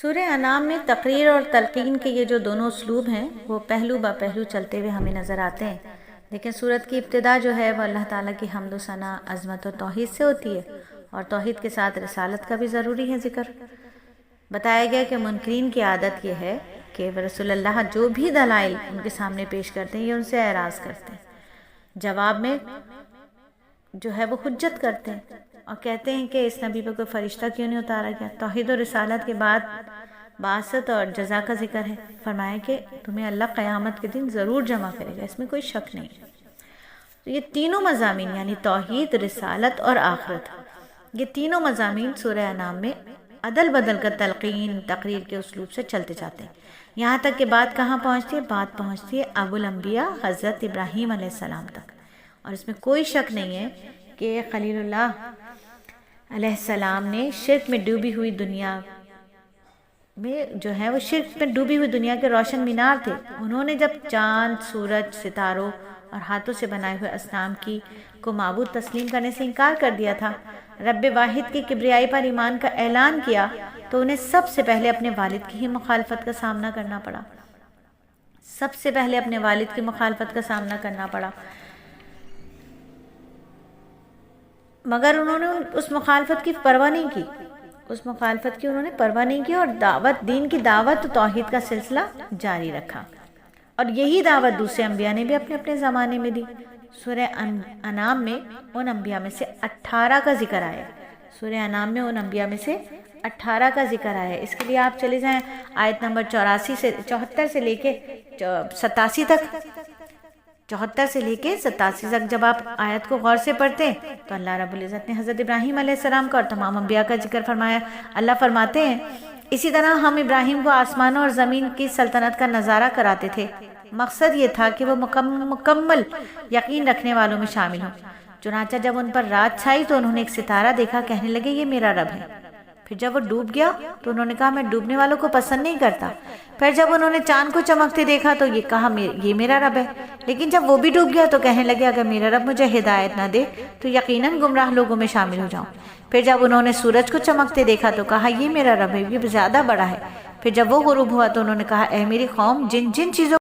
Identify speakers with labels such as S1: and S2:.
S1: سورہ انعام میں تقریر اور تلقین کے یہ جو دونوں اسلوب ہیں وہ پہلو با پہلو چلتے ہوئے ہمیں نظر آتے ہیں، لیکن سورت کی ابتدا جو ہے وہ اللہ تعالیٰ کی حمد و ثنا، عظمت و توحید سے ہوتی ہے، اور توحید کے ساتھ رسالت کا بھی ضروری ہے ذکر۔ بتایا گیا کہ منکرین کی عادت یہ ہے کہ رسول اللہ جو بھی دلائل ان کے سامنے پیش کرتے ہیں یہ ان سے اعراض کرتے ہیں، جواب میں جو ہے وہ حجت کرتے ہیں اور کہتے ہیں کہ اس نبی پہ کوئی فرشتہ کیوں نہیں اتارا گیا۔ توحید و رسالت کے بعد بعثت اور جزا کا ذکر ہے، فرمایا کہ تمہیں اللہ قیامت کے دن ضرور جمع کرے گا، اس میں کوئی شک نہیں ہے۔ تو یہ تینوں مضامین یعنی توحید، رسالت اور آخرت، یہ تینوں مضامین سورہ انعام میں عدل بدل کر تلقین، تقریر کے اسلوب سے چلتے جاتے ہیں، یہاں تک کہ بات کہاں پہنچتی ہے؟ بات پہنچتی ہے ابو الانبیاء حضرت ابراہیم علیہ السلام تک، اور اس میں کوئی شک نہیں ہے کہ خلیل اللہ علیہ السلام نے شرک میں ڈوبی ہوئی دنیا میں جو ہے وہ شرک میں ڈوبی ہوئی دنیا کے روشن مینار تھے، انہوں نے جب چاند، سورج، ستاروں اور ہاتھوں سے بنائے ہوئے اصنام کو معبود تسلیم کرنے سے انکار کر دیا تھا، رب واحد کی کبریائی پر ایمان کا اعلان کیا، تو انہیں سب سے پہلے اپنے والد کی ہی مخالفت کا سامنا کرنا پڑا، سب سے پہلے اپنے والد کی مخالفت کا سامنا کرنا پڑا، مگر انہوں نے اس مخالفت کی پرواہ نہیں کی، اس مخالفت کی انہوں نے پرواہ نہیں کی، اور دین کی دعوت توحید کا سلسلہ جاری رکھا، اور یہی دعوت دوسرے انبیاء نے بھی اپنے اپنے زمانے میں دی۔ سورہ انعام میں ان انبیاء میں سے 18 کا ذکر آیا، سورہ انعام میں ان انبیاء میں سے 18 کا ذکر آیا۔ اس کے لیے آپ چلے جائیں آیت نمبر 74 سے لے کے 87 تک، 74 سے لے کے 87 تک جب آپ آیت کو غور سے پڑھتے ہیں تو اللہ رب العزت نے حضرت ابراہیم علیہ السلام کا اور تمام انبیاء کا ذکر فرمایا۔ اللہ فرماتے ہیں اسی طرح ہم ابراہیم کو آسمانوں اور زمین کی سلطنت کا نظارہ کراتے تھے، مقصد یہ تھا کہ وہ مکمل یقین رکھنے والوں میں شامل ہوں۔ چنانچہ جب ان پر رات چھائی تو انہوں نے ایک ستارہ دیکھا، کہنے لگے یہ میرا رب ہے۔ پھر جب وہ ڈوب گیا تو انہوں نے کہا میں ڈوبنے والوں کو پسند نہیں کرتا۔ پھر جب انہوں نے چاند کو چمکتے دیکھا تو یہ کہا یہ میرا رب ہے۔ لیکن جب وہ بھی ڈوب گیا تو کہنے لگے اگر میرا رب مجھے ہدایت نہ دے تو یقیناً گمراہ لوگوں میں شامل ہو جاؤں۔ پھر جب انہوں نے سورج کو چمکتے دیکھا تو کہا یہ میرا رب ہے، یہ زیادہ بڑا ہے۔ پھر جب وہ غروب ہوا تو انہوں نے کہا اے میری قوم، جن چیزوں